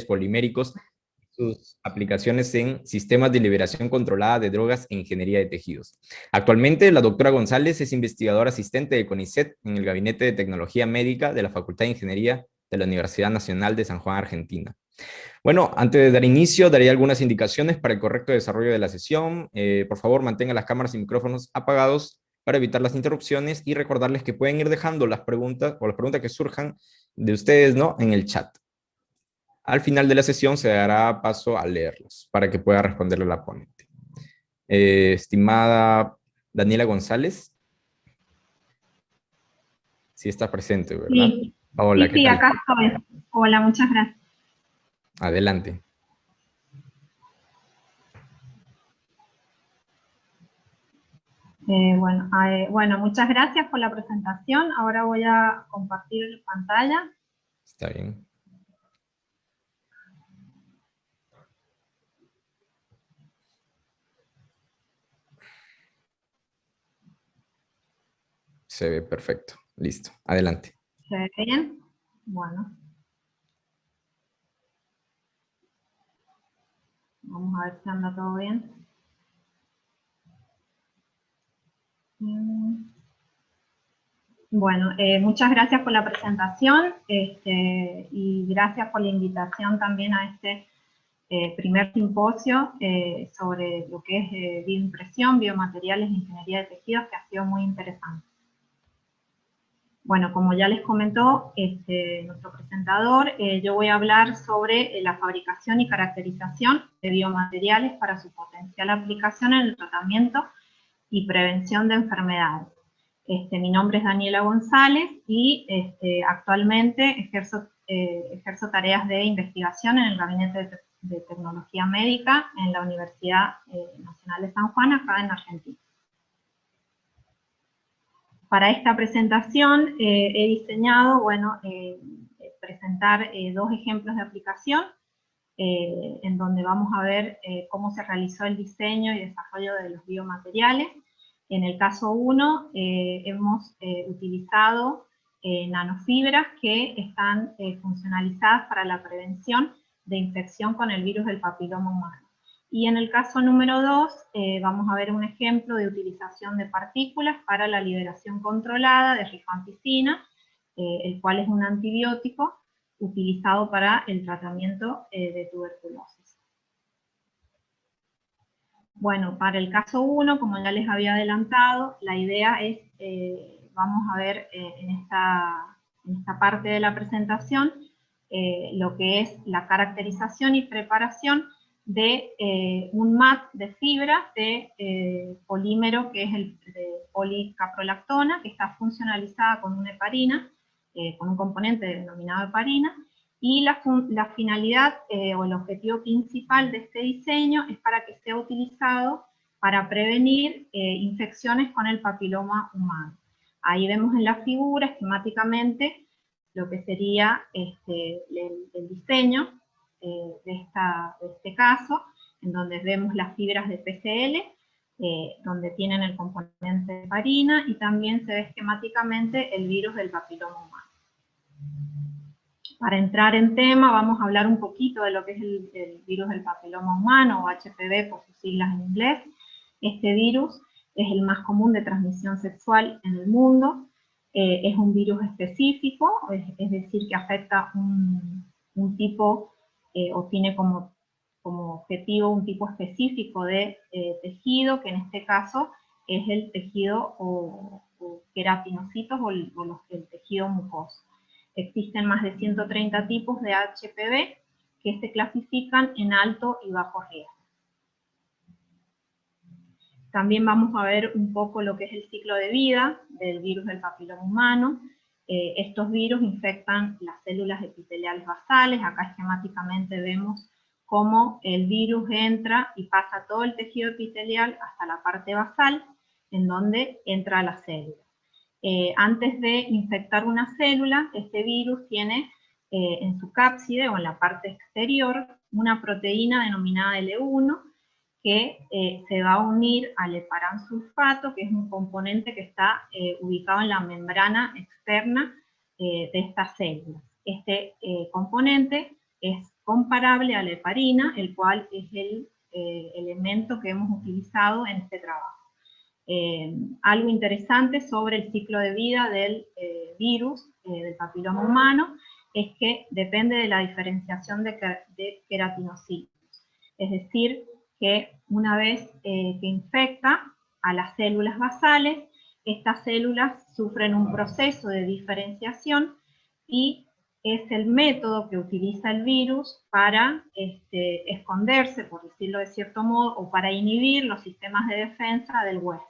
poliméricos, sus aplicaciones en sistemas de liberación controlada de drogas e ingeniería de tejidos. Actualmente, la doctora González es investigadora asistente de CONICET en el Gabinete de Tecnología Médica de la Facultad de Ingeniería de la Universidad Nacional de San Juan, Argentina. Bueno, antes de dar inicio, daría algunas indicaciones para el correcto desarrollo de la sesión. Por favor, mantengan las cámaras y micrófonos apagados para evitar las interrupciones y recordarles que pueden ir dejando las preguntas o las preguntas que surjan de ustedes, ¿no?, en el chat. Al final de la sesión se dará paso a leerlos para que pueda responderle la ponente. Estimada Daniela González, sí está presente, ¿verdad? Sí, Hola, sí, ¿qué sí, tal? acá estoy. Hola, muchas gracias. Adelante. Bueno, muchas gracias por la presentación. Ahora voy a compartir pantalla. Está bien. Se ve perfecto. Listo. Adelante. ¿Se ve bien? Bueno. Vamos a ver si anda todo bien. Bueno, muchas gracias por la presentación y gracias por la invitación también a este primer simposio sobre lo que es bioimpresión, biomateriales e ingeniería de tejidos, que ha sido muy interesante. Bueno, como ya les comentó nuestro presentador, yo voy a hablar sobre la fabricación y caracterización de biomateriales para su potencial aplicación en el tratamiento y prevención de enfermedades. Mi nombre es Daniela González y actualmente ejerzo tareas de investigación en el Gabinete de Tecnología Médica en la Universidad Nacional de San Juan, acá en Argentina. Para esta presentación he diseñado, presentar dos ejemplos de aplicación, en donde vamos a ver cómo se realizó el diseño y desarrollo de los biomateriales. En el caso 1 hemos utilizado nanofibras que están funcionalizadas para la prevención de infección con el virus del papiloma humano. Y en el caso número 2 vamos a ver un ejemplo de utilización de partículas para la liberación controlada de rifampicina, el cual es un antibiótico utilizado para el tratamiento de tuberculosis. Bueno, para el caso 1, como ya les había adelantado, la idea es, vamos a ver en esta parte de la presentación, lo que es la caracterización y preparación de un mat de fibras de polímero, que es el de policaprolactona, que está funcionalizada con una heparina, con un componente denominado heparina, y la finalidad o el objetivo principal de este diseño es para que sea utilizado para prevenir infecciones con el papiloma humano. Ahí vemos en la figura esquemáticamente lo que sería el diseño de este caso, en donde vemos las fibras de PCL, donde tienen el componente de heparina, y también se ve esquemáticamente el virus del papiloma humano. Para entrar en tema, vamos a hablar un poquito de lo que es el virus del papiloma humano, o HPV por sus siglas en inglés. Este virus es el más común de transmisión sexual en el mundo. Es un virus específico, es decir, que afecta un tipo, o tiene como objetivo un tipo específico de tejido, que en este caso es el tejido o queratinocitos o el tejido mucoso. Existen más de 130 tipos de HPV que se clasifican en alto y bajo riesgo. También vamos a ver un poco lo que es el ciclo de vida del virus del papiloma humano. Estos virus infectan las células epiteliales basales. Acá esquemáticamente vemos cómo el virus entra y pasa todo el tejido epitelial hasta la parte basal, en donde entra la célula. Antes de infectar una célula, este virus tiene en su cápside o en la parte exterior una proteína denominada L1 que se va a unir al heparansulfato, que es un componente que está ubicado en la membrana externa de estas células. Este componente es comparable a la heparina, el cual es el elemento que hemos utilizado en este trabajo. Algo interesante sobre el ciclo de vida del virus del papiloma humano es que depende de la diferenciación de queratinocitos. Es decir, que una vez que infecta a las células basales, estas células sufren un proceso de diferenciación y es el método que utiliza el virus para esconderse, por decirlo de cierto modo, o para inhibir los sistemas de defensa del huésped.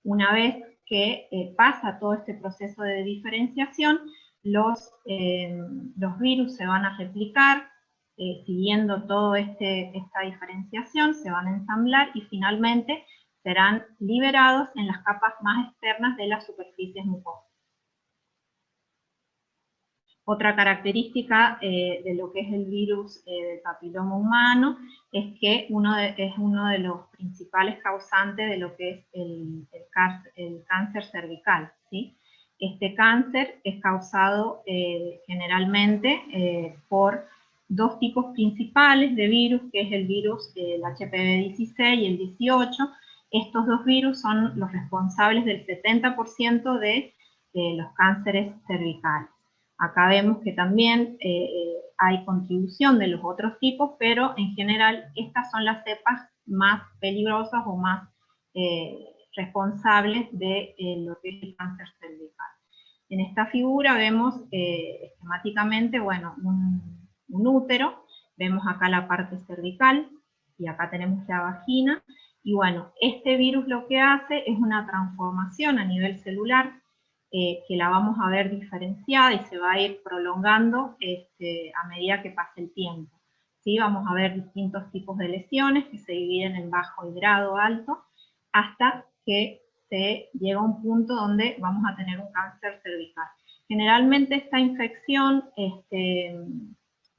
Una vez que pasa todo este proceso de diferenciación, los virus se van a replicar, siguiendo toda esta diferenciación, se van a ensamblar y finalmente serán liberados en las capas más externas de las superficies mucosas. Otra característica de lo que es el virus del papiloma humano es que es uno de los principales causantes de lo que es el cáncer cervical, ¿sí? Este cáncer es causado generalmente por dos tipos principales de virus, que es el virus del HPV-16 y el 18. Estos dos virus son los responsables del 70% de los cánceres cervicales. Acá vemos que también hay contribución de los otros tipos, pero en general estas son las cepas más peligrosas o más responsables de lo que es el cáncer cervical. En esta figura vemos esquemáticamente, bueno, un útero, vemos acá la parte cervical y acá tenemos la vagina, y bueno, este virus lo que hace es una transformación a nivel celular que la vamos a ver diferenciada y se va a ir prolongando a medida que pase el tiempo. ¿Sí? Vamos a ver distintos tipos de lesiones que se dividen en bajo y grado alto, hasta que se llega a un punto donde vamos a tener un cáncer cervical. Generalmente esta infección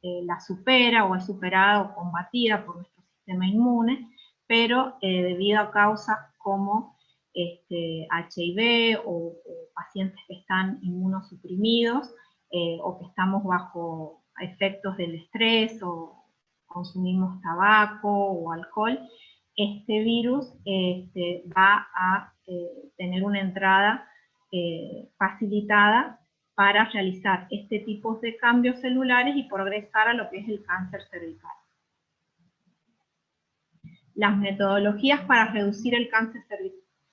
la supera o es superada o combatida por nuestro sistema inmune, pero debido a causas como HIV o pacientes que están inmunosuprimidos o que estamos bajo efectos del estrés o consumimos tabaco o alcohol, este virus va a tener una entrada facilitada para realizar este tipo de cambios celulares y progresar a lo que es el cáncer cervical. Las metodologías para reducir el cáncer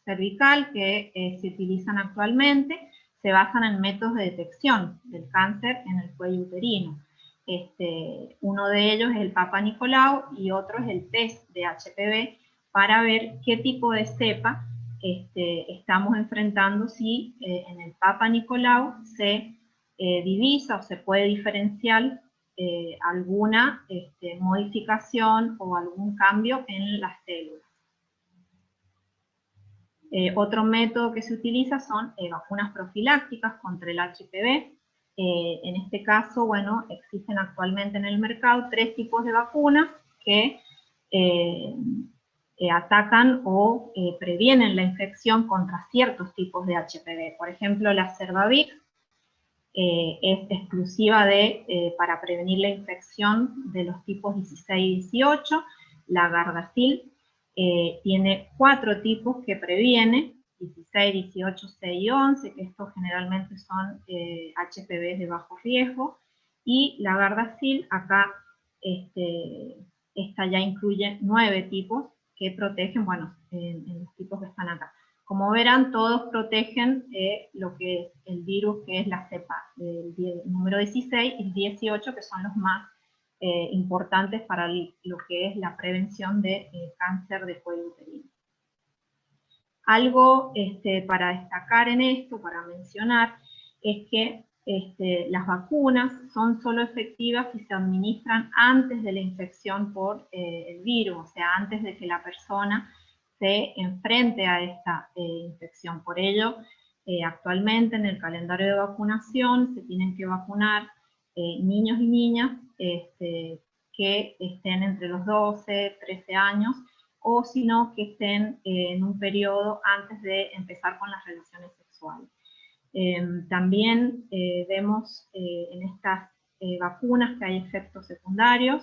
cervical que se utilizan actualmente se basan en métodos de detección del cáncer en el cuello uterino. Uno de ellos es el Papa Nicolau y otro es el test de HPV para ver qué tipo de cepa estamos enfrentando, si en el Papa Nicolau se divisa o se puede diferenciar alguna modificación o algún cambio en las células. Otro método que se utiliza son vacunas profilácticas contra el HPV. En este caso, bueno, existen actualmente en el mercado 3 tipos de vacunas que atacan o previenen la infección contra ciertos tipos de HPV. Por ejemplo, la Cervavix es exclusiva para prevenir la infección de los tipos 16 y 18. La Gardasil tiene 4 tipos que previene, 16, 18, 6 y 11, que estos generalmente son HPV de bajo riesgo, y la Gardasil acá, esta ya incluye 9 tipos que protegen, bueno, en los tipos que están acá. Como verán, todos protegen lo que es el virus, que es la cepa del número 16 y 18, que son los más importantes para lo que es la prevención de cáncer de cuello uterino. Algo para destacar en esto, para mencionar, es que las vacunas son solo efectivas si se administran antes de la infección por el virus, o sea, antes de que la persona se enfrente a esta infección. Por ello, actualmente en el calendario de vacunación se tienen que vacunar niños y niñas que estén entre los 12, 13 años, o si no, que estén en un periodo antes de empezar con las relaciones sexuales. También vemos en estas vacunas que hay efectos secundarios.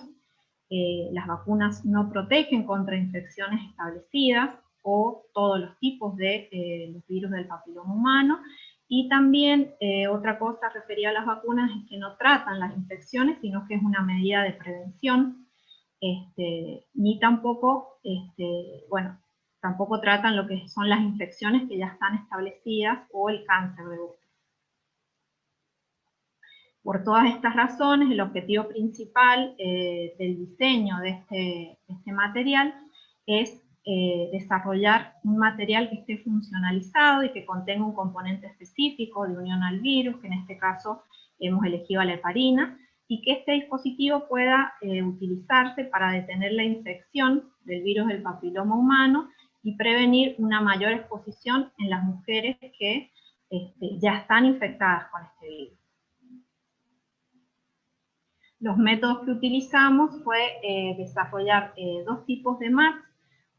Las vacunas no protegen contra infecciones establecidas o todos los tipos de los virus del papiloma humano. Y también otra cosa referida a las vacunas es que no tratan las infecciones, sino que es una medida de prevención, ni tampoco, bueno, tampoco tratan lo que son las infecciones que ya están establecidas o el cáncer de útero. Por todas estas razones, el objetivo principal del diseño de este material es desarrollar un material que esté funcionalizado y que contenga un componente específico de unión al virus, que en este caso hemos elegido a la heparina, y que este dispositivo pueda utilizarse para detener la infección del virus del papiloma humano y prevenir una mayor exposición en las mujeres que ya están infectadas con este virus. Los métodos que utilizamos fue desarrollar dos tipos de MATs.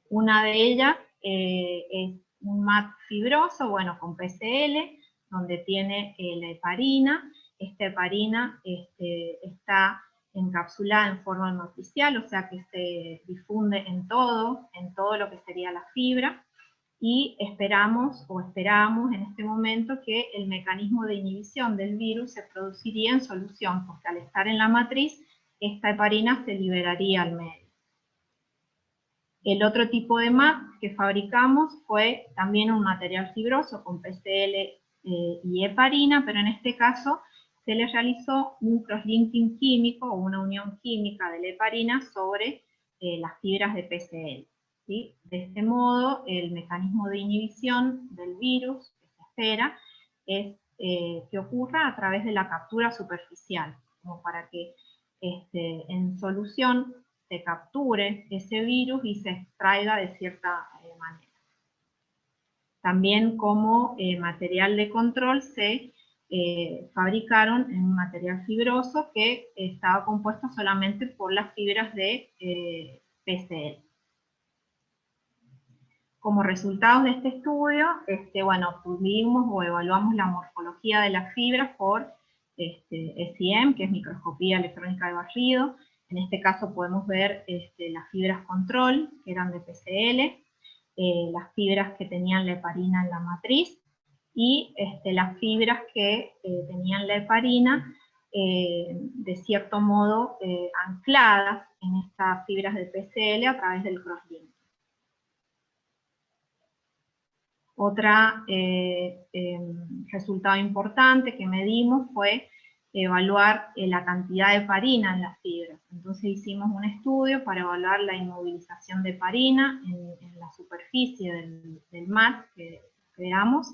Una de ellas es un MAT fibroso, bueno, con PCL, donde tiene la heparina. Esta heparina está encapsulada en forma matricial, o sea que se difunde en todo lo que sería la fibra. Y esperamos en este momento que el mecanismo de inhibición del virus se produciría en solución, porque al estar en la matriz, esta heparina se liberaría al medio. El otro tipo de MAT que fabricamos fue también un material fibroso con PCL y heparina, pero en este caso se le realizó un crosslinking químico o una unión química de la heparina sobre las fibras de PCL. ¿Sí? De este modo, el mecanismo de inhibición del virus que se espera es que ocurra a través de la captura superficial, como para que en solución se capture ese virus y se extraiga de cierta manera. También como material de control se fabricaron en un material fibroso que estaba compuesto solamente por las fibras de PCL. Como resultados de este estudio, bueno, tuvimos o evaluamos la morfología de las fibras por SEM, que es microscopía electrónica de barrido. En este caso podemos ver las fibras control, que eran de PCL, las fibras que tenían la heparina en la matriz, y las fibras que tenían la heparina de cierto modo ancladas en estas fibras de PCL a través del crosslink. Otra resultado importante que medimos fue evaluar la cantidad de heparina en las fibras. Entonces hicimos un estudio para evaluar la inmovilización de heparina en la superficie del MAT que veamos,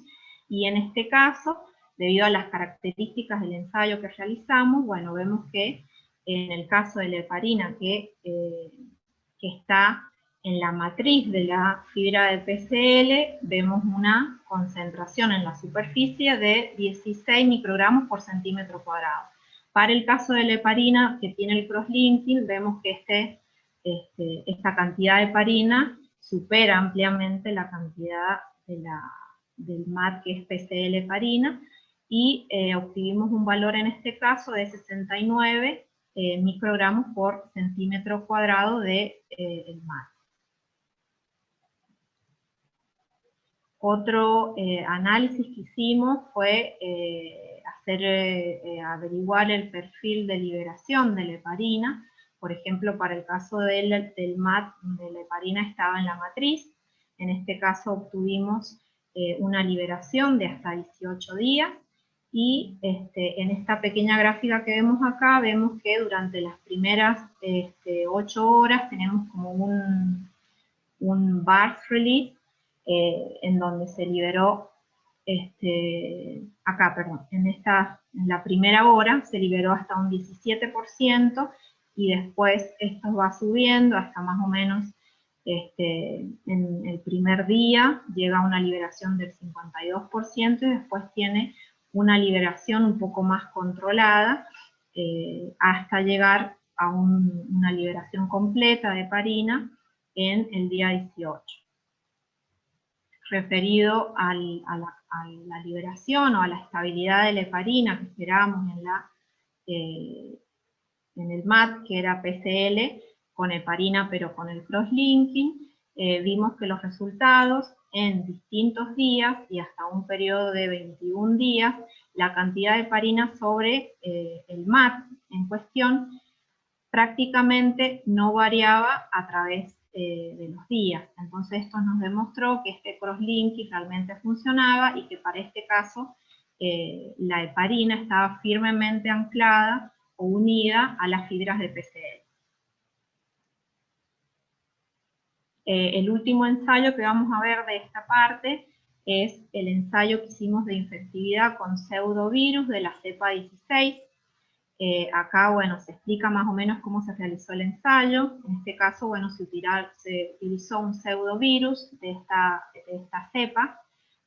y en este caso, debido a las características del ensayo que realizamos, bueno, vemos que en el caso de la heparina que está en la matriz de la fibra de PCL, vemos una concentración en la superficie de 16 microgramos por centímetro cuadrado. Para el caso de la heparina, que tiene el crosslinking, vemos que esta cantidad de heparina supera ampliamente la cantidad del MAT que es PCL heparina, y obtuvimos un valor en este caso de 69 microgramos por centímetro cuadrado de el MAT. Otro análisis que hicimos fue averiguar el perfil de liberación de la heparina. Por ejemplo, para el caso del MAT, donde la heparina estaba en la matriz, en este caso obtuvimos una liberación de hasta 18 días, y en esta pequeña gráfica que vemos acá, vemos que durante las primeras 8 horas tenemos como un burst release, en donde se liberó, en la primera hora se liberó hasta un 17%, y después esto va subiendo hasta más o menos en el primer día llega a una liberación del 52%, y después tiene una liberación un poco más controlada hasta llegar a una liberación completa de heparina en el día 18. Referido a la liberación o a la estabilidad de la heparina que esperábamos en la en el MAT, que era PCL, con heparina pero con el crosslinking, vimos que los resultados en distintos días y hasta un periodo de 21 días, la cantidad de heparina sobre el MAT en cuestión prácticamente no variaba a través de los días. Entonces esto nos demostró que este crosslinking realmente funcionaba y que para este caso la heparina estaba firmemente anclada o unida a las fibras de PCL. El último ensayo que vamos a ver de esta parte es el ensayo que hicimos de infectividad con pseudovirus de la cepa 16. Acá, bueno, se explica más o menos cómo se realizó el ensayo. En este caso, bueno, se utilizó un pseudovirus de esta cepa,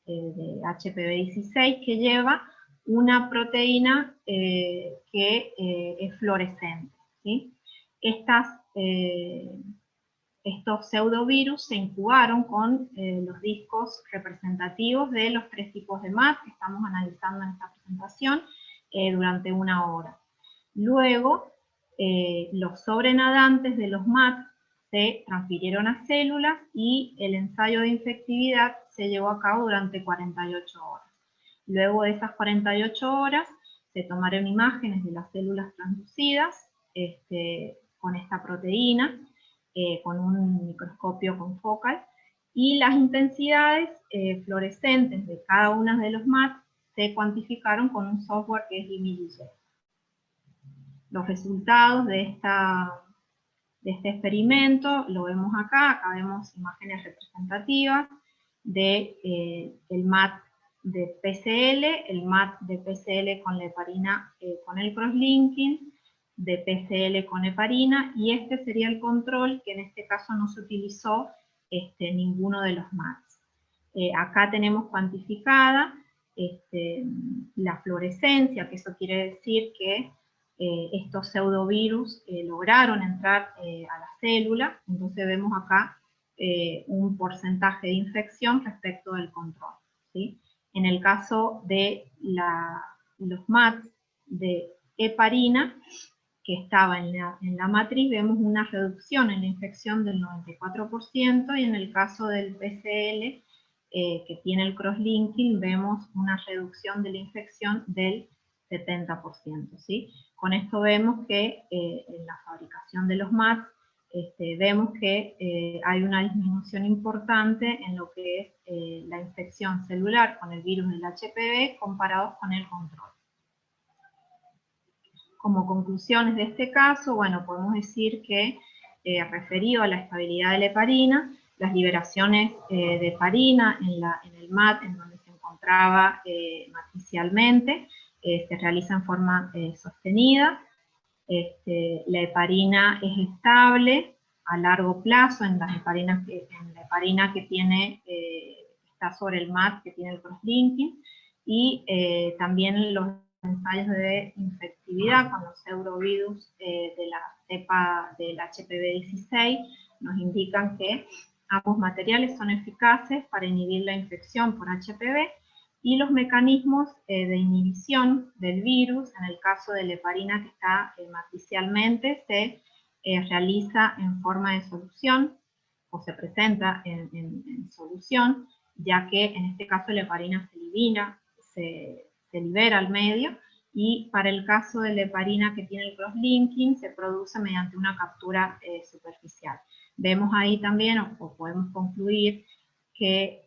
de HPV16, que lleva una proteína que es fluorescente, ¿sí? Estos pseudovirus se incubaron con los discos representativos de los 3 tipos de MAT que estamos analizando en esta presentación durante 1 hora. Luego, los sobrenadantes de los MAT se transfirieron a células y el ensayo de infectividad se llevó a cabo durante 48 horas. Luego de esas 48 horas se tomaron imágenes de las células transducidas con esta proteína, con un microscopio confocal, y las intensidades fluorescentes de cada uno de los MAT se cuantificaron con un software que es IMIDIGET. Los resultados de este experimento lo vemos acá vemos imágenes representativas de el MAT de PCL, el MAT de PCL con la heparina con el crosslinking, de PCL con heparina, y este sería el control, que en este caso no se utilizó ninguno de los MATs. Acá tenemos cuantificada la fluorescencia, que eso quiere decir que estos pseudovirus lograron entrar a la célula, entonces vemos acá un porcentaje de infección respecto del control, ¿sí? En el caso de los MATs de heparina, que estaba en la matriz, vemos una reducción en la infección del 94%, y en el caso del PCL, que tiene el crosslinking, vemos una reducción de la infección del 70%, ¿sí? Con esto vemos que en la fabricación de los MATs, vemos que hay una disminución importante en lo que es la infección celular con el virus del HPV comparados con el control. Como conclusiones de este caso, bueno, podemos decir que, referido a la estabilidad de la heparina, las liberaciones de heparina en el MAT, en donde se encontraba matricialmente, se realiza en forma sostenida. La heparina es estable a largo plazo en la heparina que tiene, está sobre el MAT, que tiene el crosslinking, y también los ensayos de infectividad con los pseudovirus de la cepa del HPV16 nos indican que ambos materiales son eficaces para inhibir la infección por HPV, y los mecanismos de inhibición del virus, en el caso de la heparina que está matricialmente, se realiza en forma de solución, o se presenta en solución, ya que en este caso la heparina se libera al medio, y para el caso de la heparina que tiene el crosslinking se produce mediante una captura superficial. Vemos ahí también, o podemos concluir, que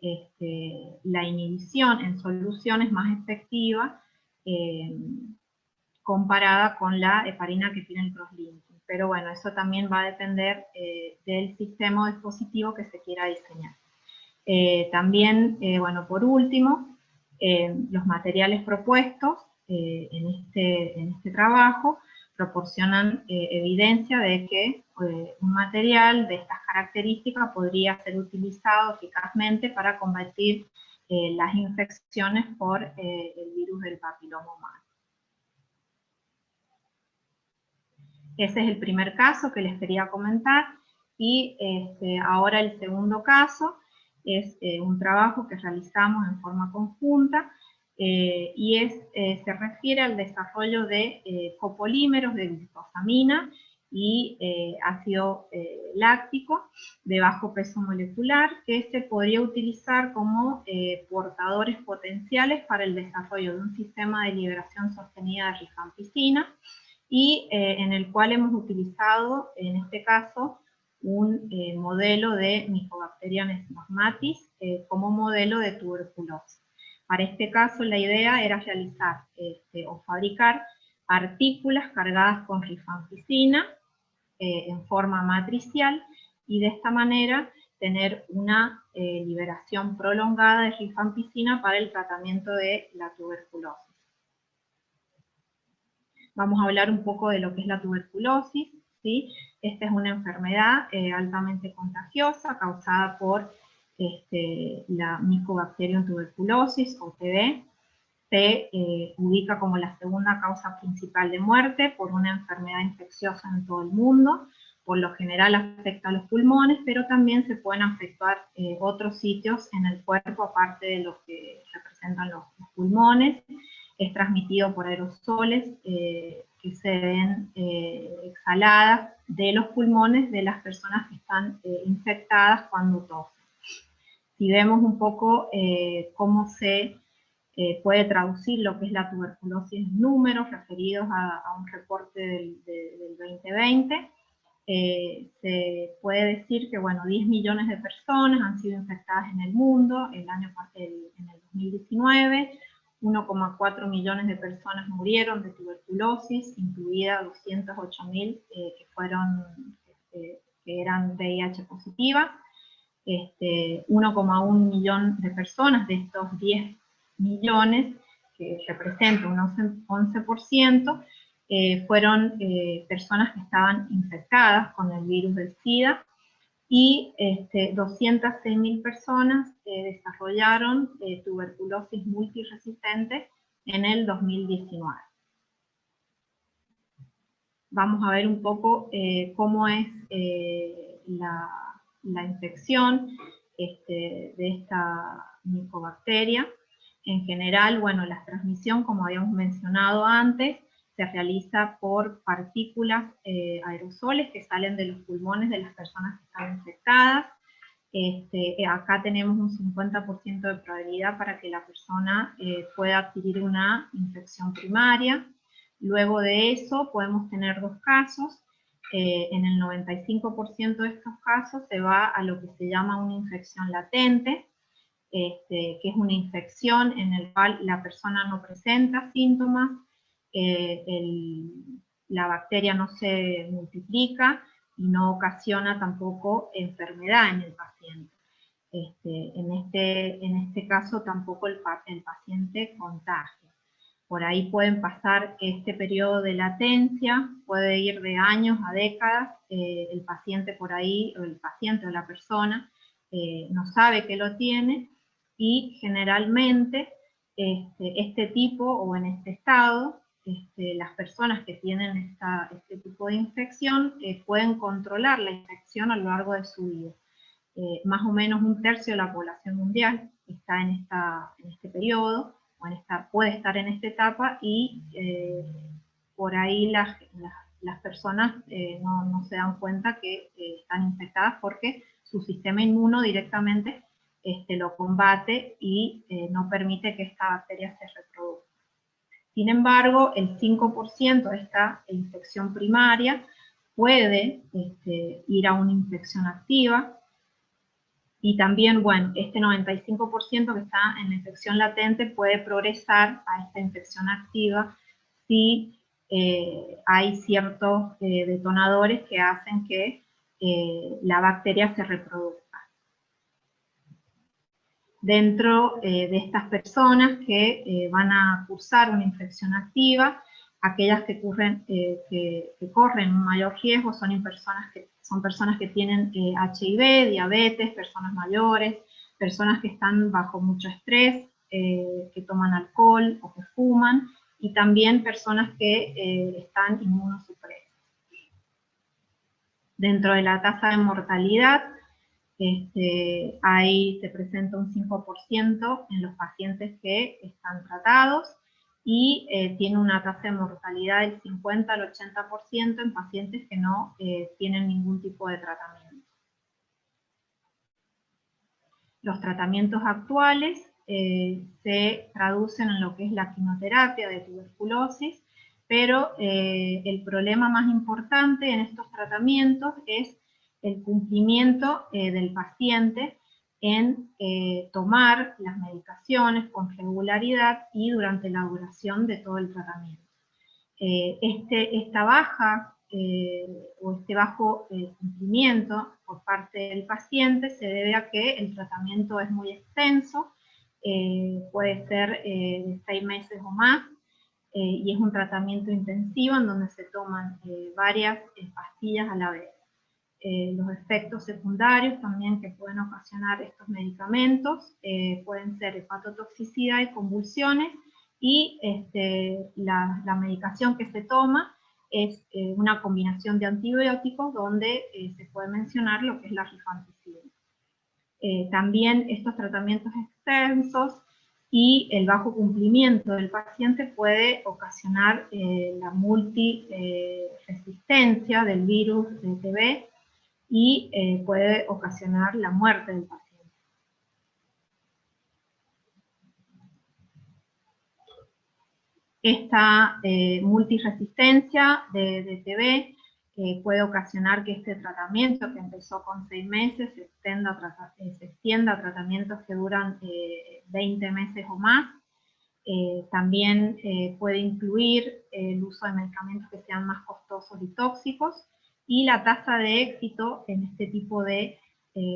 la inhibición en solución es más efectiva comparada con la heparina que tiene el crosslinking. Pero bueno, eso también va a depender del sistema o dispositivo que se quiera diseñar. También, bueno, por último, los materiales propuestos en este trabajo proporcionan evidencia de que un material de estas características podría ser utilizado eficazmente para combatir las infecciones por el virus del papiloma humano. Ese es el primer caso que les quería comentar, y ahora el segundo caso es un trabajo que realizamos en forma conjunta se refiere al desarrollo de copolímeros de glucosamina y ácido láctico de bajo peso molecular, que se podría utilizar como portadores potenciales para el desarrollo de un sistema de liberación sostenida de rifampicina, y en el cual hemos utilizado, en este caso, un modelo de Mycobacterium normatis como modelo de tuberculosis. Para este caso, la idea era realizar o fabricar partículas cargadas con rifampicina en forma matricial, y de esta manera tener una liberación prolongada de rifampicina para el tratamiento de la tuberculosis. Vamos a hablar un poco de lo que es la tuberculosis, ¿sí? Esta es una enfermedad altamente contagiosa causada por la Mycobacterium tuberculosis, o TB. Se ubica como la segunda causa principal de muerte por una enfermedad infecciosa en todo el mundo. Por lo general afecta a los pulmones, pero también se pueden afectar otros sitios en el cuerpo, aparte de los que representan los pulmones. Es transmitido por aerosoles que se ven exhaladas de los pulmones de las personas que están infectadas cuando tosen. Si vemos un poco cómo se puede traducir lo que es la tuberculosis en números referidos a un reporte del 2020, se puede decir que, bueno, 10 millones de personas han sido infectadas en el mundo en el 2019, 1,4 millones de personas murieron de tuberculosis, incluida 208.000 que eran VIH positivas. 1,1 millón de personas de estos 10 millones, que representa un 11%, fueron personas que estaban infectadas con el virus del SIDA, y 206.000 personas desarrollaron tuberculosis multiresistente en el 2019. Vamos a ver un poco cómo es la infección de esta micobacteria. En general, bueno, la transmisión, como habíamos mencionado antes, se realiza por partículas aerosoles que salen de los pulmones de las personas que están infectadas. Acá tenemos un 50% de probabilidad para que la persona pueda adquirir una infección primaria. Luego de eso podemos tener dos casos. En el 95% de estos casos se va a lo que se llama una infección latente, que es una infección en la cual la persona no presenta síntomas, la bacteria no se multiplica y no ocasiona tampoco enfermedad en el paciente. En este caso tampoco el paciente contagia. Por ahí pueden pasar este periodo de latencia, puede ir de años a décadas, el paciente por ahí, o el paciente o la persona, no sabe que lo tiene, y generalmente este tipo, o en este estado, las personas que tienen este tipo de infección pueden controlar la infección a lo largo de su vida. Más o menos 1/3 de la población mundial está en este periodo, puede estar en esta etapa, y por ahí las personas no se dan cuenta que están infectadas, porque su sistema inmuno directamente lo combate y no permite que esta bacteria se reproduzca. Sin embargo, el 5% de esta infección primaria puede ir a una infección activa, y también, bueno, este 95% que está en la infección latente puede progresar a esta infección activa si hay ciertos detonadores que hacen que la bacteria se reproduzca. Dentro de estas personas que van a cursar una infección activa, aquellas que corren un mayor riesgo son personas que tienen HIV, diabetes, personas mayores, personas que están bajo mucho estrés, que toman alcohol o que fuman, y también personas que están inmunosupresas. Dentro de la tasa de mortalidad, Ahí se presenta un 5% en los pacientes que están tratados y tiene una tasa de mortalidad del 50 al 80% en pacientes que no tienen ningún tipo de tratamiento. Los tratamientos actuales se traducen en lo que es la quimioterapia de tuberculosis, pero el problema más importante en estos tratamientos es el cumplimiento del paciente en tomar las medicaciones con regularidad y durante la duración de todo el tratamiento. Esta baja o este bajo cumplimiento por parte del paciente se debe a que el tratamiento es muy extenso, puede ser de 6 meses o más, y es un tratamiento intensivo en donde se toman varias pastillas a la vez. Los efectos secundarios también que pueden ocasionar estos medicamentos pueden ser hepatotoxicidad y convulsiones, y la medicación que se toma es una combinación de antibióticos donde se puede mencionar lo que es la rifampicina. También estos tratamientos extensos y el bajo cumplimiento del paciente puede ocasionar la multiresistencia del virus de TB y puede ocasionar la muerte del paciente. Esta multiresistencia de TB puede ocasionar que este tratamiento, que empezó con 6 meses, se extienda a tratamientos que duran 20 meses o más. También puede incluir el uso de medicamentos que sean más costosos y tóxicos, y la tasa de éxito en este tipo de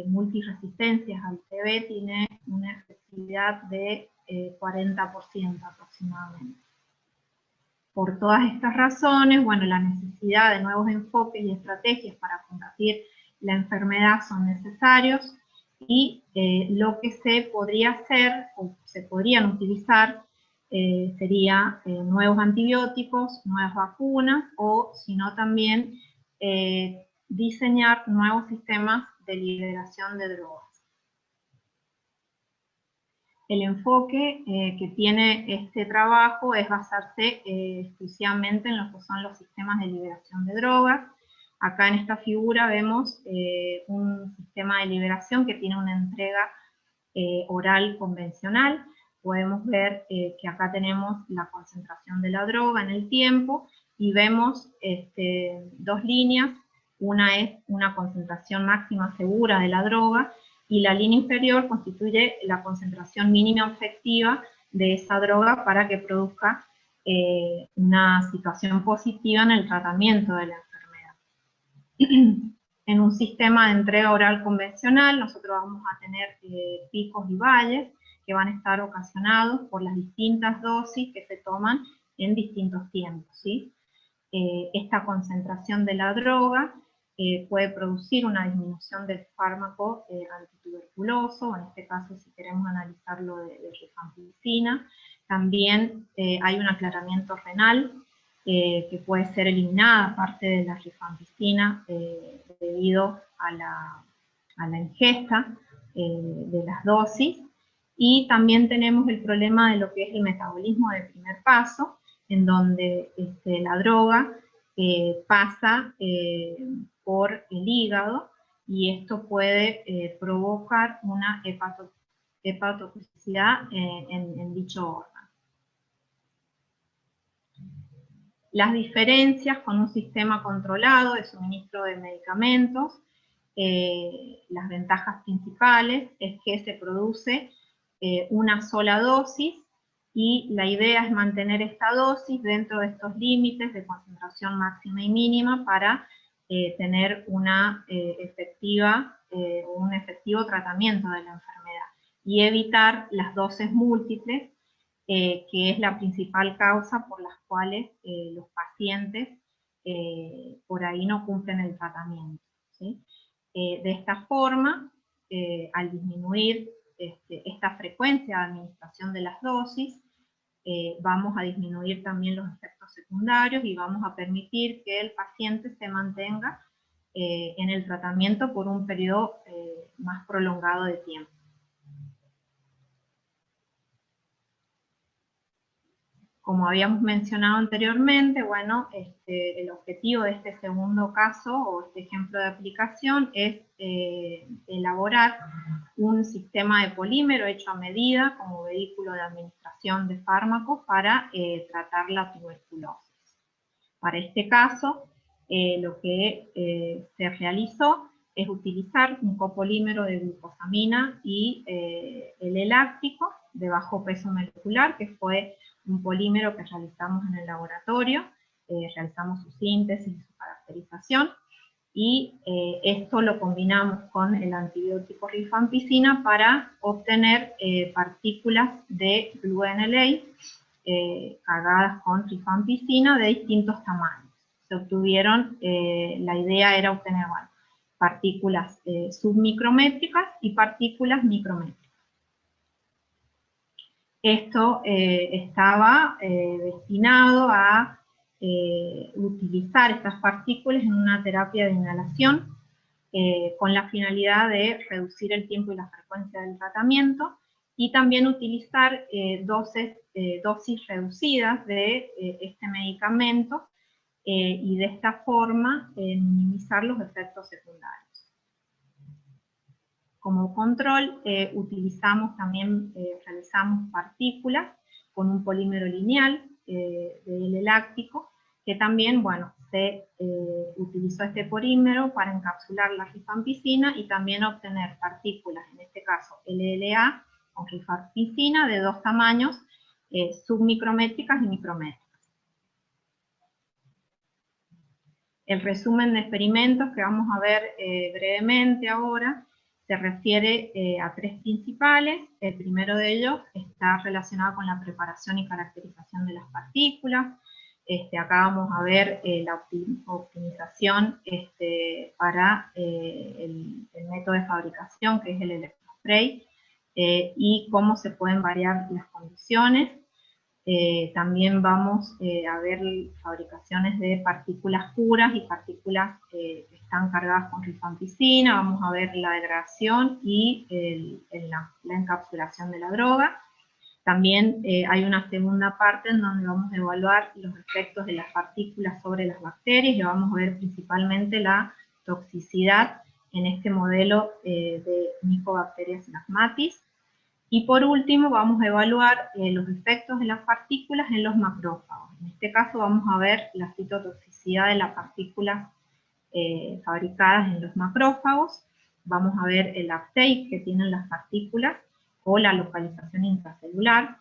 multiresistencias al TB tiene una efectividad de 40% aproximadamente. Por todas estas razones, bueno, la necesidad de nuevos enfoques y estrategias para combatir la enfermedad son necesarios, y lo que se podría hacer o se podrían utilizar sería nuevos antibióticos, nuevas vacunas, o si no también diseñar nuevos sistemas de liberación de drogas. El enfoque que tiene este trabajo es basarse exclusivamente en lo que son los sistemas de liberación de drogas. Acá en esta figura vemos un sistema de liberación que tiene una entrega oral convencional. Podemos ver que acá tenemos la concentración de la droga en el tiempo, y vemos dos líneas. Una es una concentración máxima segura de la droga, y la línea inferior constituye la concentración mínima efectiva de esa droga para que produzca una situación positiva en el tratamiento de la enfermedad. En un sistema de entrega oral convencional, nosotros vamos a tener picos y valles que van a estar ocasionados por las distintas dosis que se toman en distintos tiempos, ¿sí? Esta concentración de la droga puede producir una disminución del fármaco antituberculoso, en este caso si queremos analizarlo de rifampicina. También hay un aclaramiento renal que puede ser eliminada parte de la rifampicina debido a la ingesta de las dosis. Y también tenemos el problema de lo que es el metabolismo de primer paso, en donde la droga pasa por el hígado, y esto puede provocar una hepatotoxicidad en dicho órgano. Las diferencias con un sistema controlado de suministro de medicamentos, las ventajas principales es que se produce una sola dosis, y la idea es mantener esta dosis dentro de estos límites de concentración máxima y mínima para tener una un efectivo tratamiento de la enfermedad, y evitar las dosis múltiples, que es la principal causa por las cuales los pacientes por ahí no cumplen el tratamiento, ¿sí? De esta forma, al disminuir esta frecuencia de administración de las dosis, vamos a disminuir también los efectos secundarios, y vamos a permitir que el paciente se mantenga en el tratamiento por un periodo más prolongado de tiempo. Como habíamos mencionado anteriormente, bueno, el objetivo de este segundo caso o este ejemplo de aplicación es elaborar un sistema de polímero hecho a medida como vehículo de administración de fármacos para tratar la tuberculosis. Para este caso, lo que se realizó es utilizar un copolímero de glucosamina y el eláctico de bajo peso molecular, que fue un polímero que realizamos en el laboratorio, realizamos su síntesis y su caracterización, y esto lo combinamos con el antibiótico rifampicina para obtener partículas de GluNLA cargadas con rifampicina de distintos tamaños. Se obtuvieron, la idea era obtener, bueno, partículas submicrométricas y partículas micrométricas. Esto estaba destinado a utilizar estas partículas en una terapia de inhalación con la finalidad de reducir el tiempo y la frecuencia del tratamiento y también utilizar dosis reducidas de este medicamento y de esta forma minimizar los efectos secundarios. Como control, realizamos partículas con un polímero lineal del eláctico, que también, bueno, se utilizó este polímero para encapsular la rifampicina y también obtener partículas, en este caso LLA, con rifampicina de dos tamaños, submicrométricas y micrométricas. El resumen de experimentos que vamos a ver brevemente ahora se refiere a tres principales. El primero de ellos está relacionado con la preparación y caracterización de las partículas. Acá vamos a ver la optimización para el método de fabricación, que es el electrospray, y cómo se pueden variar las condiciones. También vamos a ver fabricaciones de partículas puras y partículas que están cargadas con rifampicina. Vamos a ver la degradación y la encapsulación de la droga. También hay una segunda parte en donde vamos a evaluar los efectos de las partículas sobre las bacterias y vamos a ver principalmente la toxicidad en este modelo de Mycobacterium plasmatis. Y por último vamos a evaluar los efectos de las partículas en los macrófagos. En este caso vamos a ver la citotoxicidad de las partículas fabricadas en los macrófagos. Vamos a ver el uptake que tienen las partículas o la localización intracelular.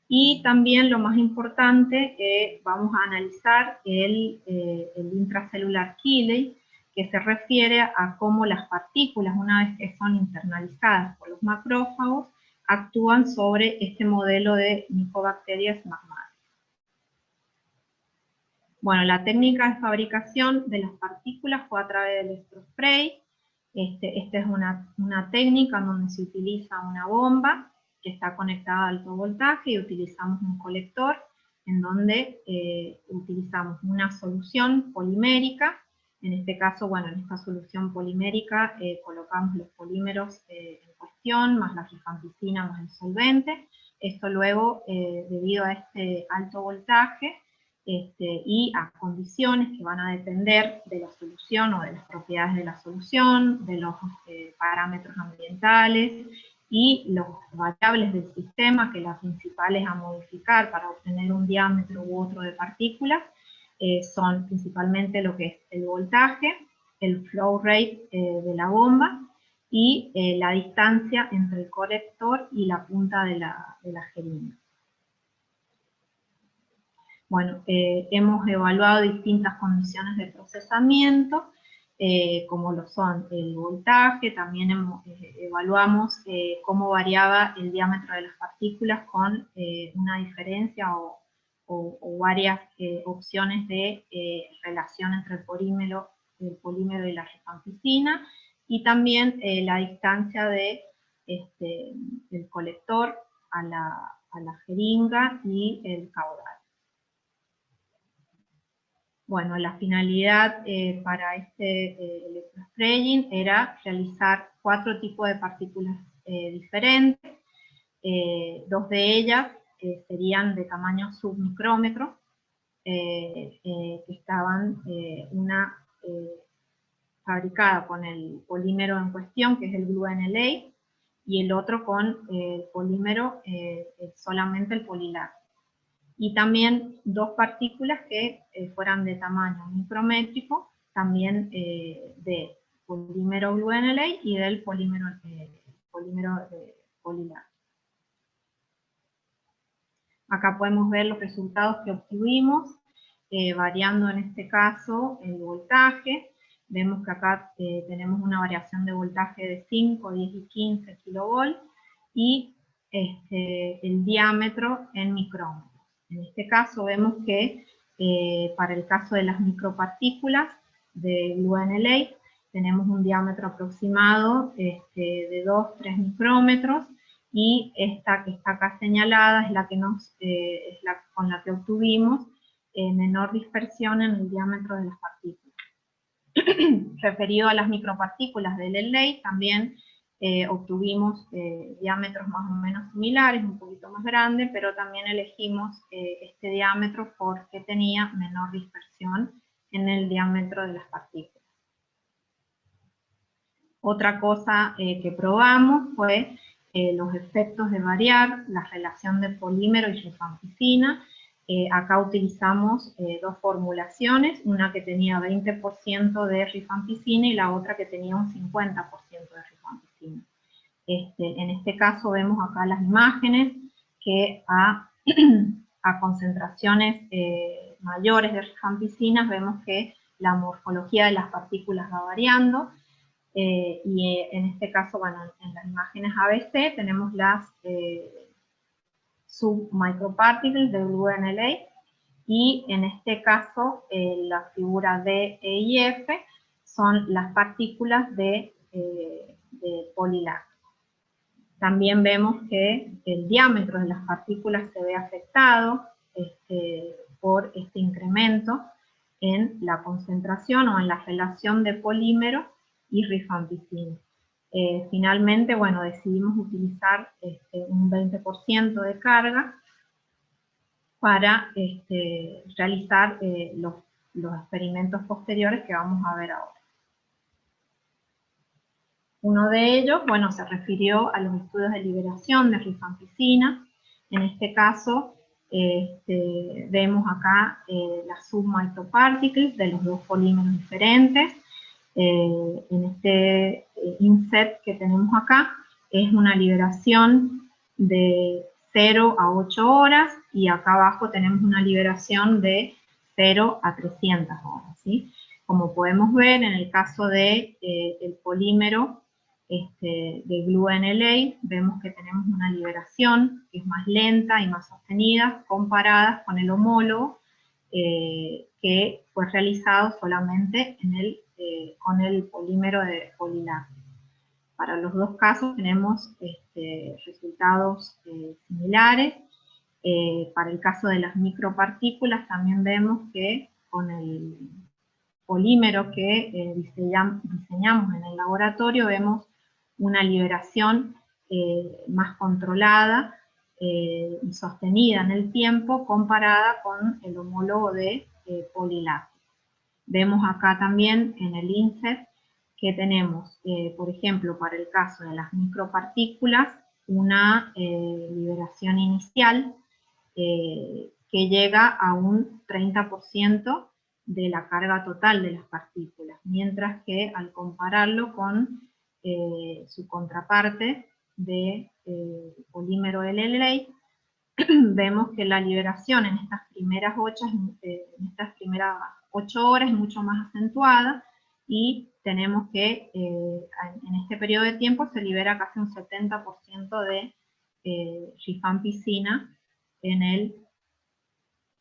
Y también lo más importante, vamos a analizar el intracelular killing, que se refiere a cómo las partículas, una vez que son internalizadas por los macrófagos, actúan sobre este modelo de Mycobacterium plasmatis. Bueno, la técnica de fabricación de las partículas fue a través del electrospray. Esta es una técnica en donde se utiliza una bomba que está conectada a alto voltaje y utilizamos un colector en donde utilizamos una solución polimérica. En este caso, bueno, en esta solución polimérica colocamos los polímeros en cuestión, más la rifampicina, más el solvente. Esto luego, debido a este alto voltaje y a condiciones que van a depender de la solución o de las propiedades de la solución, de los parámetros ambientales y los variables del sistema, que las principales a modificar para obtener un diámetro u otro de partículas, son principalmente lo que es el voltaje, el flow rate de la bomba y la distancia entre el colector y la punta de la jeringa. Bueno, hemos evaluado distintas condiciones de procesamiento, como lo son el voltaje. También evaluamos cómo variaba el diámetro de las partículas con una diferencia o varias opciones de relación entre el polímero y la rifampicina, y también la distancia del colector a la jeringa y el caudal. Bueno, la finalidad para este electrospraying era realizar 4 tipos de partículas diferentes. 2 de ellas serían de tamaño submicrómetro, que estaban una fabricada con el polímero en cuestión, que es el Blue NLA, y el otro con el polímero, solamente el polilar. Y también 2 partículas que fueran de tamaño micrométrico, también de polímero Blue NLA y del polímero polilar. Acá podemos ver los resultados que obtuvimos, variando en este caso el voltaje. Vemos que acá tenemos una variación de voltaje de 5, 10 y 15 kilovolts, y el diámetro en micrómetros. En este caso vemos que para el caso de las micropartículas de Blue NLA tenemos un diámetro aproximado de 2-3 micrómetros, y esta que está acá señalada es la que con la que obtuvimos menor dispersión en el diámetro de las partículas. Referido a las micropartículas del LLA, también obtuvimos diámetros más o menos similares, un poquito más grande, pero también elegimos este diámetro porque tenía menor dispersión en el diámetro de las partículas. Otra cosa que probamos fue los efectos de variar la relación de polímero y rifampicina. Acá utilizamos 2 formulaciones, una que tenía 20% de rifampicina y la otra que tenía un 50% de rifampicina. En este caso vemos acá las imágenes que a concentraciones mayores de rifampicina vemos que la morfología de las partículas va variando. Y en este caso, bueno, en las imágenes ABC tenemos las submicroparticles de Blue NLA, y en este caso la figura D, E y F son las partículas de polilar. También vemos que el diámetro de las partículas se ve afectado por este incremento en la concentración o en la relación de polímero y rifampicina. Finalmente, bueno, decidimos utilizar un 20% de carga para realizar los experimentos posteriores que vamos a ver ahora. Uno de ellos, bueno, se refirió a los estudios de liberación de rifampicina. En este caso, vemos acá las submicroparticles de los 2 polímeros diferentes. En este inset que tenemos acá, es una liberación de 0 a 8 horas, y acá abajo tenemos una liberación de 0 a 300 horas, ¿sí? Como podemos ver, en el caso de el polímero de Blue NLA, vemos que tenemos una liberación que es más lenta y más sostenida comparadas con el homólogo, que fue realizado solamente con el polímero de polilar. Para los 2 casos tenemos resultados similares. Para el caso de las micropartículas también vemos que con el polímero que diseñamos en el laboratorio vemos una liberación más controlada y sostenida en el tiempo comparada con el homólogo de polilar. Vemos acá también en el inset que tenemos, por ejemplo, para el caso de las micropartículas, una liberación inicial que llega a un 30% de la carga total de las partículas, mientras que al compararlo con su contraparte de polímero LLA, vemos que la liberación en estas primeras 8 horas es mucho más acentuada, y tenemos que en este periodo de tiempo se libera casi un 70% de rifampicina en el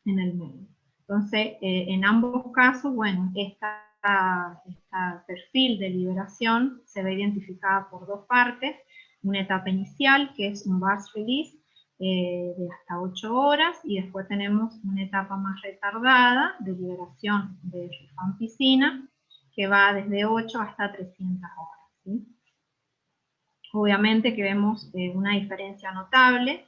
medio. Entonces, en ambos casos, bueno, este perfil de liberación se ve identificada por 2 partes: una etapa inicial, que es un burst release, de hasta 8 horas, y después tenemos una etapa más retardada de liberación de rifampicina, que va desde 8 hasta 300 horas. ¿Sí? Obviamente que vemos una diferencia notable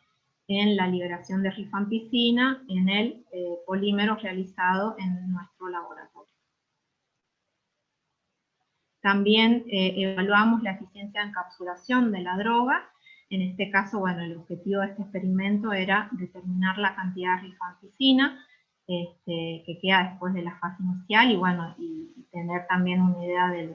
en la liberación de rifampicina en el polímero realizado en nuestro laboratorio. También evaluamos la eficiencia de encapsulación de la droga. En este caso, bueno, el objetivo de este experimento era determinar la cantidad de rifampicina que queda después de la fase inicial, y bueno, y tener también una idea del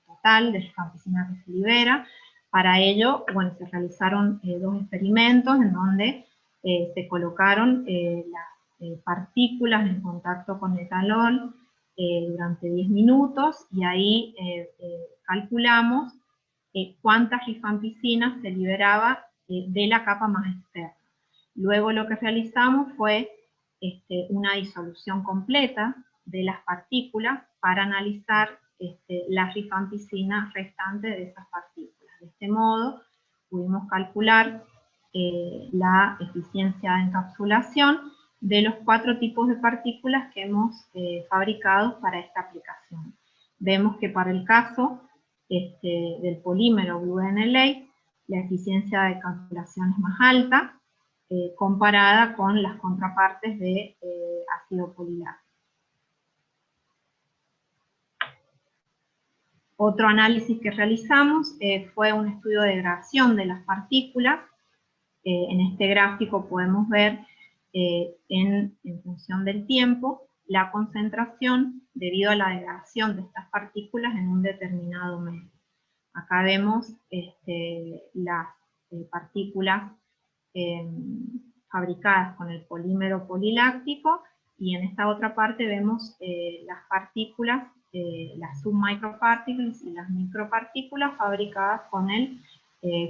total de rifampicina que se libera. Para ello, bueno, se realizaron 2 experimentos en donde se colocaron las partículas en contacto con etanol durante 10 minutos, y ahí calculamos cuántas rifampicinas se liberaba de la capa más externa. Luego lo que realizamos fue una disolución completa de las partículas para analizar la rifampicina restante de esas partículas. De este modo pudimos calcular la eficiencia de encapsulación de los 4 tipos de partículas que hemos fabricado para esta aplicación. Vemos que para el caso del polímero BlueNLA, la eficiencia de encapsulación es más alta, comparada con las contrapartes de ácido poliláctico. Otro análisis que realizamos fue un estudio de degradación de las partículas. En este gráfico podemos ver en función del tiempo la concentración debido a la degradación de estas partículas en un determinado medio. Acá vemos las partículas fabricadas con el polímero poliláctico, y en esta otra parte vemos las partículas, las submicroparticles y las micropartículas fabricadas con el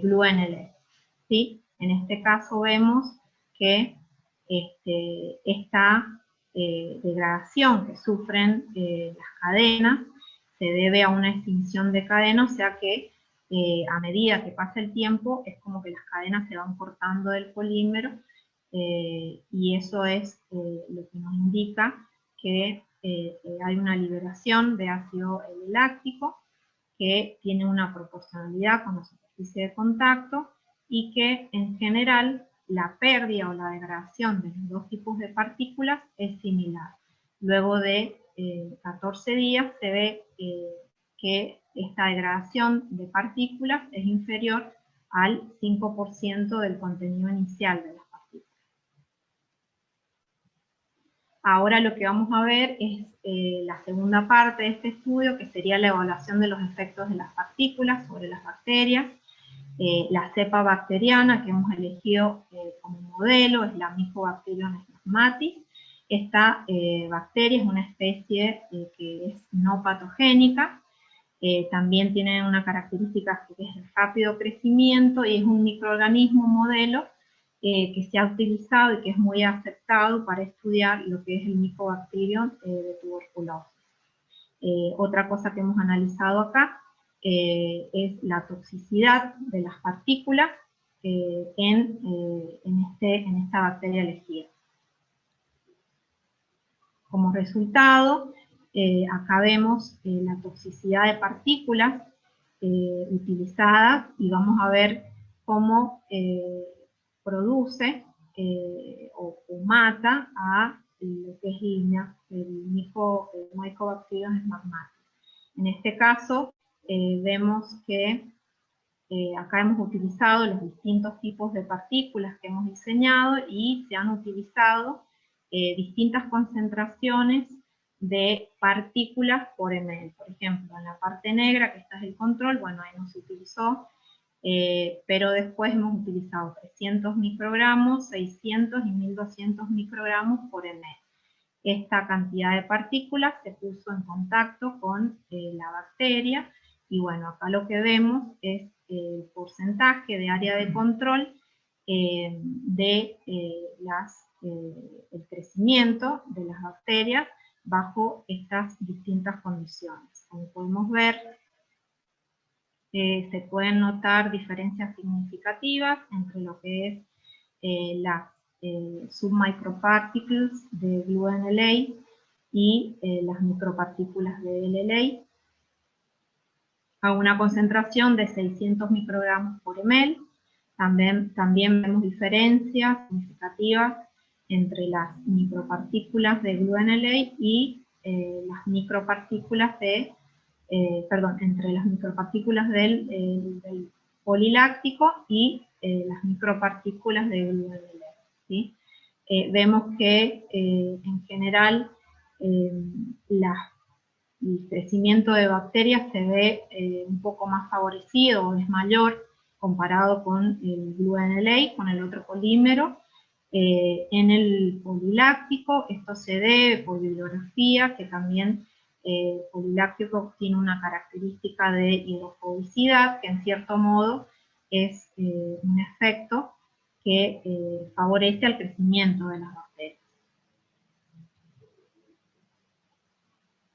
BlueNLA. ¿Sí? En este caso vemos que esta degradación que sufren las cadenas se debe a una extinción de cadena, o sea que a medida que pasa el tiempo es como que las cadenas se van cortando del polímero, y eso es lo que nos indica que hay una liberación de ácido láctico que tiene una proporcionalidad con la superficie de contacto, y que en general la pérdida o la degradación de los 2 tipos de partículas es similar. Luego de 14 días se ve que esta degradación de partículas es inferior al 5% del contenido inicial de las partículas. Ahora lo que vamos a ver es la segunda parte de este estudio, que sería la evaluación de los efectos de las partículas sobre las bacterias. La cepa bacteriana que hemos elegido como modelo es la Mycobacterium stigmatis. Esta bacteria es una especie que es no patogénica. También tiene una característica que es el rápido crecimiento, y es un microorganismo modelo que se ha utilizado y que es muy aceptado para estudiar lo que es el Mycobacterium de tuberculosis. Otra cosa que hemos analizado acá es la toxicidad de las partículas en esta bacteria elegida. Como resultado, acá vemos la toxicidad de partículas utilizadas, y vamos a ver cómo produce o mata a lo que es el Mycobacterium stigmatis. En este caso, vemos que acá hemos utilizado los distintos tipos de partículas que hemos diseñado, y se han utilizado distintas concentraciones de partículas por ml. Por ejemplo, en la parte negra, que esta es el control, bueno, ahí no se utilizó, pero después hemos utilizado 300 microgramos, 600 y 1200 microgramos por ml. Esta cantidad de partículas se puso en contacto con la bacteria, y bueno, acá lo que vemos es el porcentaje de área de control de el crecimiento de las bacterias bajo estas distintas condiciones. Como podemos ver, se pueden notar diferencias significativas entre lo que es las submicroparticles de GluNLA y las micropartículas de LLA a una concentración de 600 microgramos por ml. También vemos diferencias significativas entre las micropartículas de GluNLA y las micropartículas de, entre las micropartículas del poliláctico y las micropartículas de GluNLA, ¿sí? Vemos que en general el crecimiento de bacterias se ve un poco más favorecido o es mayor comparado con el GluNLA, con el otro polímero. En el poliláctico esto se debe por bibliografía, que también el poliláctico tiene una característica de hidrofobicidad, que en cierto modo es un efecto que favorece al crecimiento de las bacterias.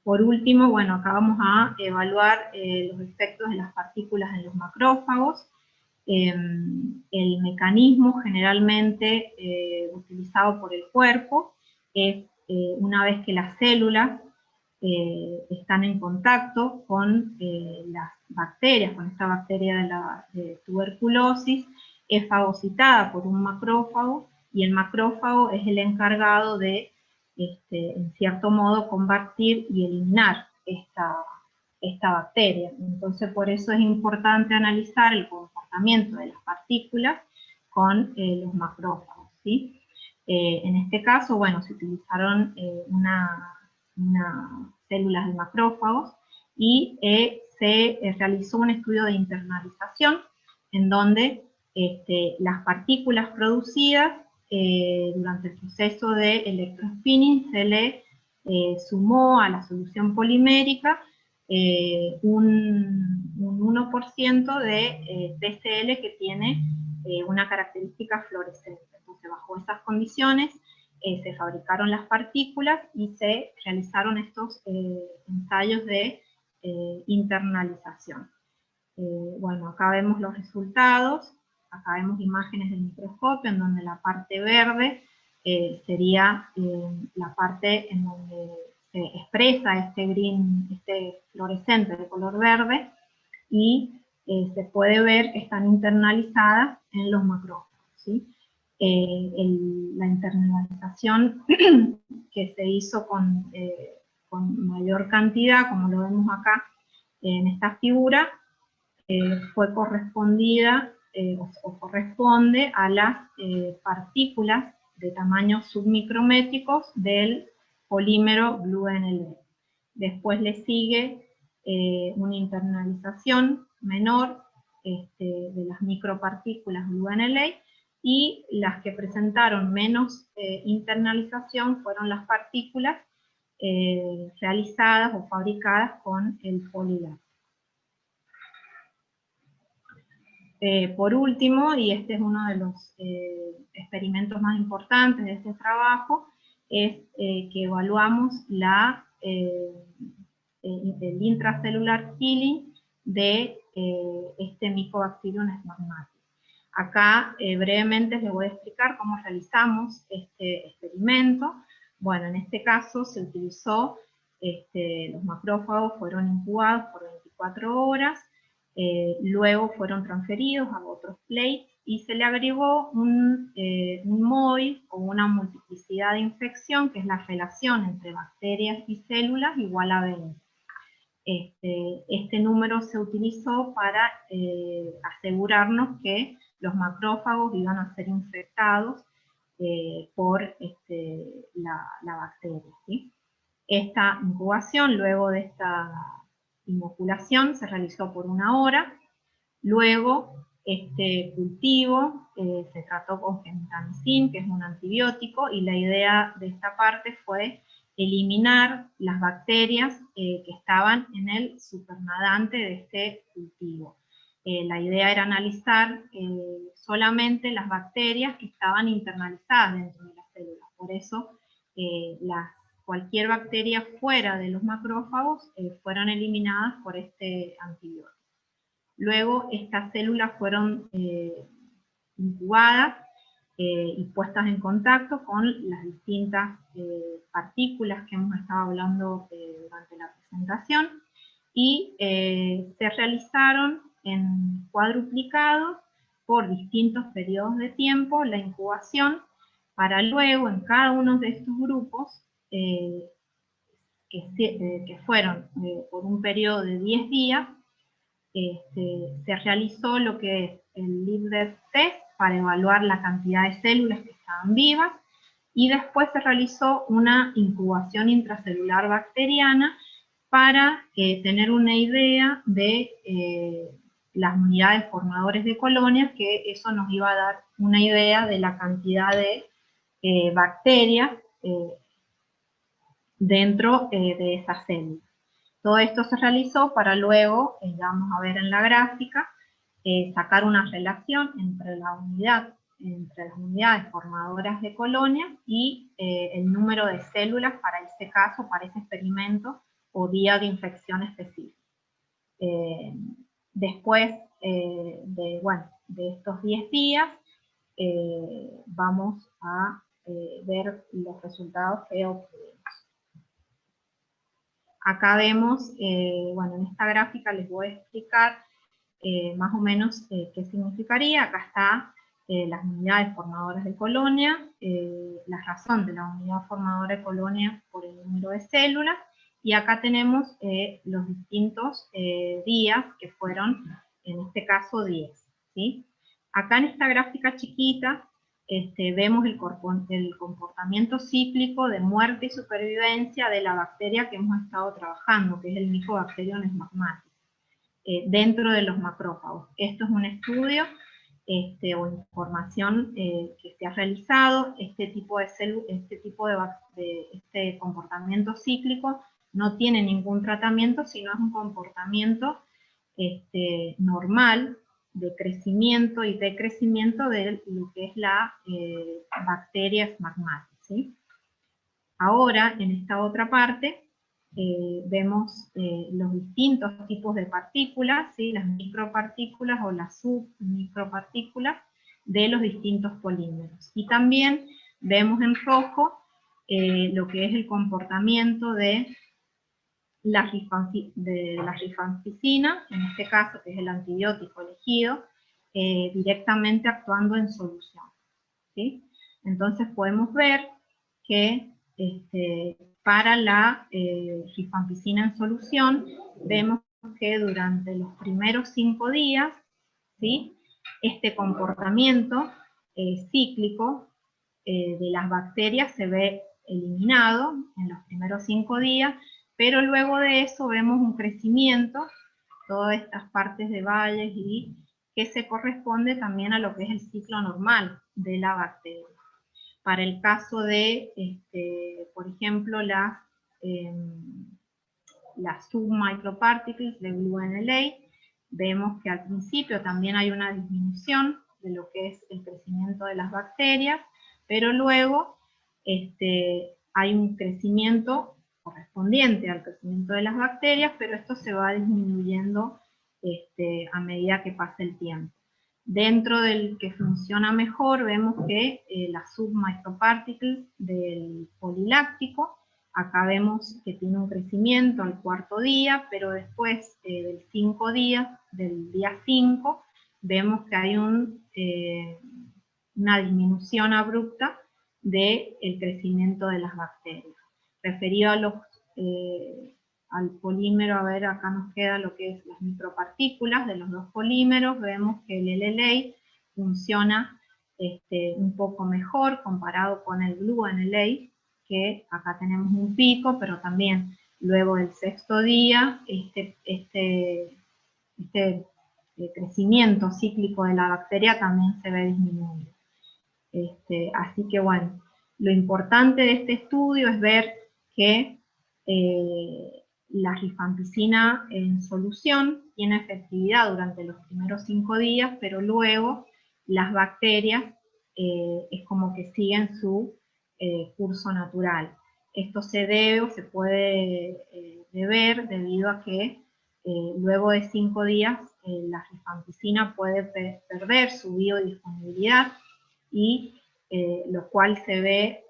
Por último, bueno, acá vamos a evaluar los efectos de las partículas en los macrófagos. El mecanismo generalmente utilizado por el cuerpo es una vez que las células están en contacto con las bacterias, con esta bacteria de tuberculosis, es fagocitada por un macrófago y el macrófago es el encargado de, en cierto modo, combatir y eliminar esta bacteria. Entonces, por eso es importante analizar el comportamiento de las partículas con los macrófagos, ¿sí? En este caso, bueno, se utilizaron células de macrófagos y se realizó un estudio de internalización en donde las partículas producidas durante el proceso de electrospinning se le sumó a la solución polimérica un 1% de TCL que tiene una característica fluorescente. Entonces, bajo esas condiciones, se fabricaron las partículas y se realizaron estos ensayos de internalización. Bueno, acá vemos los resultados, acá vemos imágenes del microscopio en donde la parte verde sería la parte en donde se expresa este fluorescente de color verde y se puede ver que están internalizadas en los macrófagos, ¿sí? La internalización que se hizo con mayor cantidad, como lo vemos acá en esta figura, fue correspondida o corresponde a las partículas de tamaños submicrométricos del polímero GluNLA. Después le sigue una internalización menor de las micropartículas GluNLA, y las que presentaron menos internalización fueron las partículas realizadas o fabricadas con el poliláctico. Por último, y este es uno de los experimentos más importantes de este trabajo, es que evaluamos el intracelular killing de este Mycobacterium smaragmatis. Acá brevemente les voy a explicar cómo realizamos este experimento. Bueno, en este caso se utilizó, los macrófagos fueron incubados por 24 horas, luego fueron transferidos a otros plates y se le agregó un móvil o una multiplicidad de infección, que es la relación entre bacterias y células, igual a 20. Este número se utilizó para asegurarnos que los macrófagos iban a ser infectados por la bacteria, ¿sí? Esta incubación, luego de esta inoculación, se realizó por 1 hora. Luego, este cultivo se trató con gentamicin, que es un antibiótico, y la idea de esta parte fue eliminar las bacterias que estaban en el supernadante de este cultivo. La idea era analizar solamente las bacterias que estaban internalizadas dentro de las células. Por eso, cualquier bacteria fuera de los macrófagos fueron eliminadas por este antibiótico. Luego, estas células fueron incubadas y puestas en contacto con las distintas partículas que hemos estado hablando durante la presentación, y se realizaron en cuadruplicados por distintos periodos de tiempo la incubación, para luego en cada uno de estos grupos, que fueron por un periodo de 10 días, se realizó lo que es el Liebler test para evaluar la cantidad de células que estaban vivas, y después se realizó una incubación intracelular bacteriana para tener una idea de las unidades formadores de colonias, que eso nos iba a dar una idea de la cantidad de bacterias dentro de esas células. Todo esto se realizó para luego, ya vamos a ver en la gráfica, sacar una relación entre las unidades formadoras de colonias y el número de células para ese caso, para ese experimento o día de infección específico. Después de estos 10 días, vamos a ver los resultados que obtuvimos. Acá vemos, en esta gráfica les voy a explicar más o menos qué significaría. Acá está las unidades formadoras de colonia, la razón de la unidad formadora de colonia por el número de células, y acá tenemos los distintos días, que fueron, en este caso, 10. ¿Sí? Acá en esta gráfica chiquita vemos el comportamiento cíclico de muerte y supervivencia de la bacteria que hemos estado trabajando, que es el Mycobacterium smegmatis, dentro de los macrófagos. Esto es un estudio o información que se ha realizado. Este comportamiento cíclico no tiene ningún tratamiento, sino es un comportamiento normal de crecimiento y decrecimiento de lo que es la bacteria smegmatis, ¿sí? Ahora, en esta otra parte, vemos los distintos tipos de partículas, ¿sí? Las micropartículas o las submicropartículas de los distintos polímeros. Y también vemos en rojo lo que es el comportamiento de la rifampicina, en este caso, que es el antibiótico elegido, directamente actuando en solución, ¿sí? Entonces podemos ver que para la rifampicina en solución, vemos que durante los primeros 5 días, ¿sí?, este comportamiento cíclico de las bacterias se ve eliminado en los primeros 5 días, pero luego de eso vemos un crecimiento, todas estas partes de valles, y que se corresponde también a lo que es el ciclo normal de la bacteria. Para el caso de, por ejemplo, las submicroparticles de BlueNLA, vemos que al principio también hay una disminución de lo que es el crecimiento de las bacterias, pero luego hay un crecimiento correspondiente al crecimiento de las bacterias, pero esto se va disminuyendo a medida que pasa el tiempo. Dentro del que funciona mejor, vemos que las submicroparticles del poliláctico, acá vemos que tiene un crecimiento al 4.º día, pero después del 5 días, del día 5, vemos que hay una disminución abrupta del crecimiento de las bacterias. Referido a al polímero, a ver, acá nos queda lo que es las micropartículas de los dos polímeros. Vemos que el LLA funciona un poco mejor comparado con el BlueNLA, que acá tenemos un pico, pero también luego del 6.º día, este crecimiento cíclico de la bacteria también se ve disminuido. Así que bueno, lo importante de este estudio es ver que la rifampicina en solución tiene efectividad durante los primeros 5 días, pero luego las bacterias es como que siguen su curso natural. Esto se debe o se puede deber debido a que luego de 5 días la rifampicina puede perder su biodisponibilidad, y lo cual se ve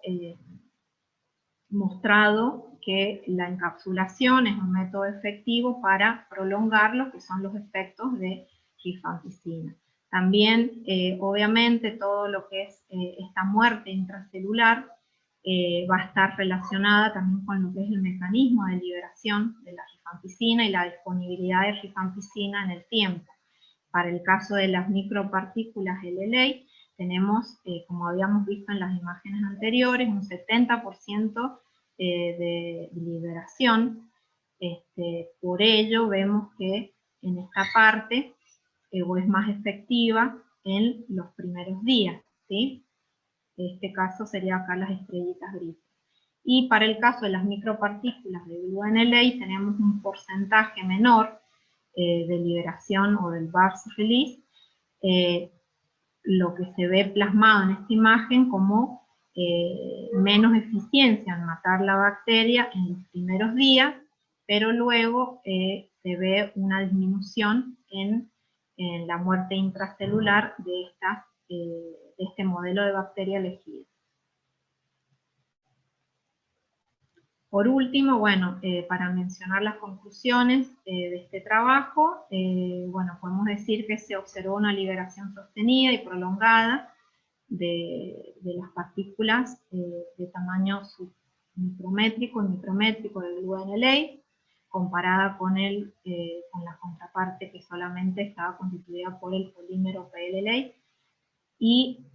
mostrado que la encapsulación es un método efectivo para prolongar lo que son los efectos de rifampicina. También, obviamente, todo lo que es esta muerte intracelular va a estar relacionada también con lo que es el mecanismo de liberación de la rifampicina y la disponibilidad de rifampicina en el tiempo. Para el caso de las micropartículas LLA, tenemos, como habíamos visto en las imágenes anteriores, un 70% de liberación. Por ello vemos que en esta parte es más efectiva en los primeros días, ¿sí? En este caso sería acá las estrellitas grises. Y para el caso de las micropartículas de BlueNLA tenemos un porcentaje menor de liberación o del burst release, lo que se ve plasmado en esta imagen como menos eficiencia en matar la bacteria en los primeros días, pero luego se ve una disminución en la muerte intracelular de este modelo de bacteria elegida. Por último, bueno, para mencionar las conclusiones de este trabajo, bueno, podemos decir que se observó una liberación sostenida y prolongada de las partículas de tamaño submicrométrico y micrométrico del BlueNLA, comparada con la contraparte que solamente estaba constituida por el polímero PLLA, y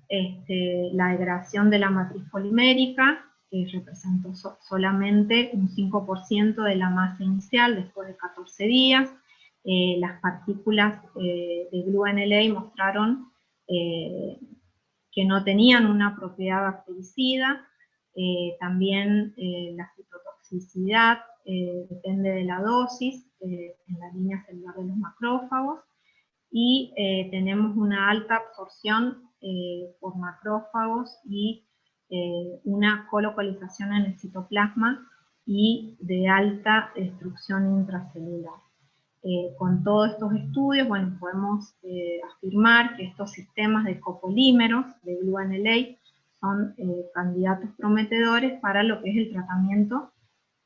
la degradación de la matriz polimérica, que representó solamente un 5% de la masa inicial después de 14 días. Las partículas de BlueNLA mostraron que no tenían una propiedad bactericida. También la citotoxicidad depende de la dosis en la línea celular de los macrófagos, y tenemos una alta absorción por macrófagos y una colocalización en el citoplasma y de alta destrucción intracelular. Con todos estos estudios, bueno, podemos afirmar que estos sistemas de copolímeros de BlueNLA son candidatos prometedores para lo que es el tratamiento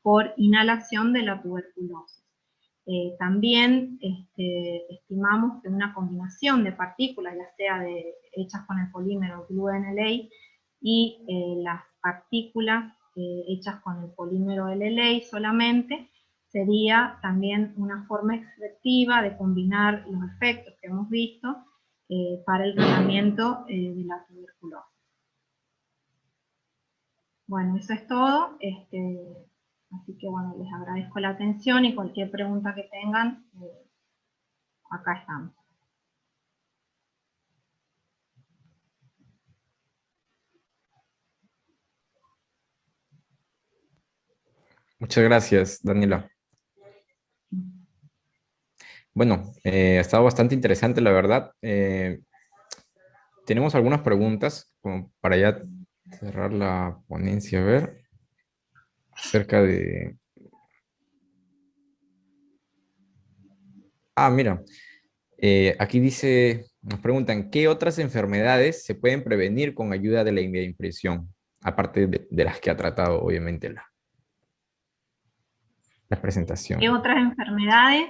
por inhalación de la tuberculosis. También estimamos que una combinación de partículas, ya sea hechas con el polímero BlueNLA y las partículas hechas con el polímero LLA solamente, sería también una forma efectiva de combinar los efectos que hemos visto para el tratamiento de la tuberculosis. Bueno, eso es todo. Así que bueno, les agradezco la atención y cualquier pregunta que tengan, acá estamos. Muchas gracias, Daniela. Bueno, ha estado bastante interesante, la verdad. Tenemos algunas preguntas, como para ya cerrar la ponencia, a ver, acerca de... Ah, mira, aquí dice, nos preguntan, ¿qué otras enfermedades se pueden prevenir con ayuda de la impresión? Aparte de las que ha tratado, obviamente, la presentación. ¿Qué otras enfermedades?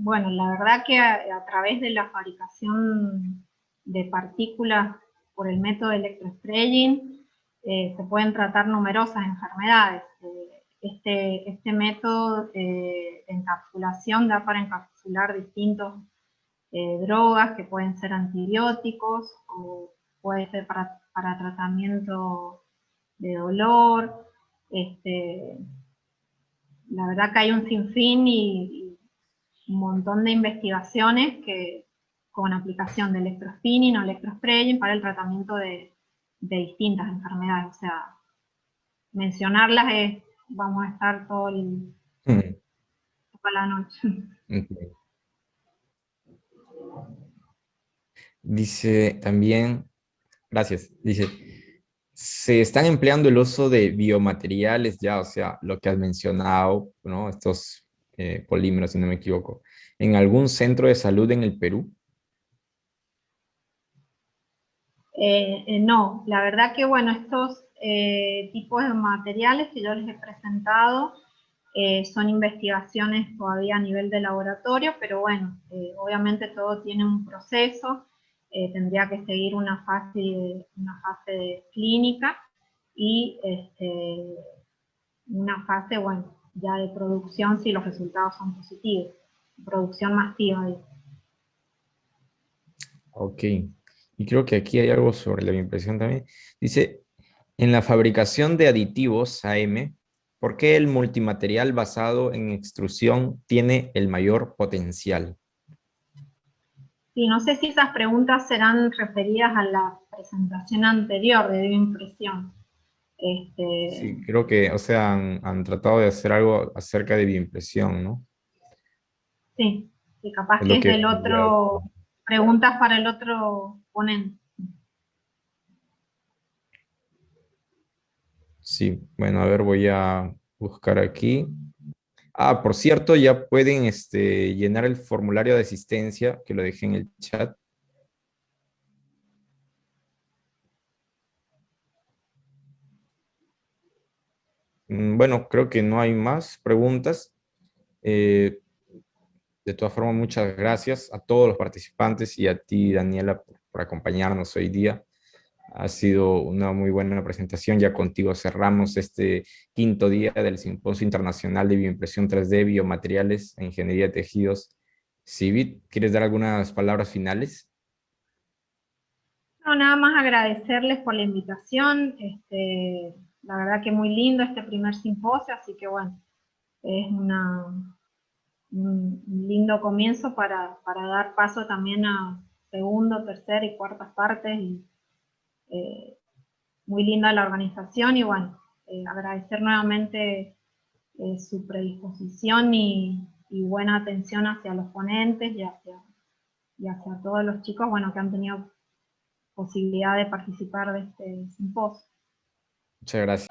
Bueno, la verdad que a través de la fabricación de partículas por el método de electrospraying se pueden tratar numerosas enfermedades. Este método de encapsulación da para encapsular distintos drogas que pueden ser antibióticos o puede ser para tratamiento de dolor. La verdad que hay un sinfín y un montón de investigaciones que con aplicación de electrospinning o electrospraying para el tratamiento de distintas enfermedades. O sea, mencionarlas vamos a estar toda la noche. Okay. Dice también, gracias, dice, se están empleando el uso de biomateriales ya, o sea, lo que has mencionado, ¿no? Estos polímeros, si no me equivoco, en algún centro de salud en el Perú. No, la verdad que bueno, estos tipos de materiales que yo les he presentado son investigaciones todavía a nivel de laboratorio, pero bueno, obviamente todo tiene un proceso, tendría que seguir una fase clínica y una fase, bueno, ya de producción si los resultados son positivos, producción masiva. Ok. Y creo que aquí hay algo sobre la bioimpresión también. Dice, en la fabricación de aditivos AM, ¿por qué el multimaterial basado en extrusión tiene el mayor potencial? Sí, no sé si esas preguntas serán referidas a la presentación anterior de bioimpresión. Sí, creo que, o sea, han tratado de hacer algo acerca de bioimpresión, ¿no? Sí, sí, capaz Es que lo es que... del otro, preguntas para el otro ponente. Sí, bueno, a ver, voy a buscar aquí. Ah, por cierto, ya pueden llenar el formulario de asistencia, que lo dejé en el chat. Bueno, creo que no hay más preguntas. Eh, de todas formas, muchas gracias a todos los participantes y a ti, Daniela, por acompañarnos hoy día. Ha sido una muy buena presentación. Ya contigo cerramos este quinto día del Simposio Internacional de Bioimpresión 3D, Biomateriales e Ingeniería de Tejidos, CIBIT. ¿Quieres dar algunas palabras finales? No, nada más agradecerles por la invitación. La verdad que muy lindo este primer simposio, así que bueno, es un lindo comienzo para dar paso también a segundo, tercera y cuartas partes. Y, muy linda la organización y bueno, agradecer nuevamente su predisposición y buena atención hacia los ponentes y hacia todos los chicos, bueno, que han tenido posibilidad de participar de este simposio. Muchas gracias.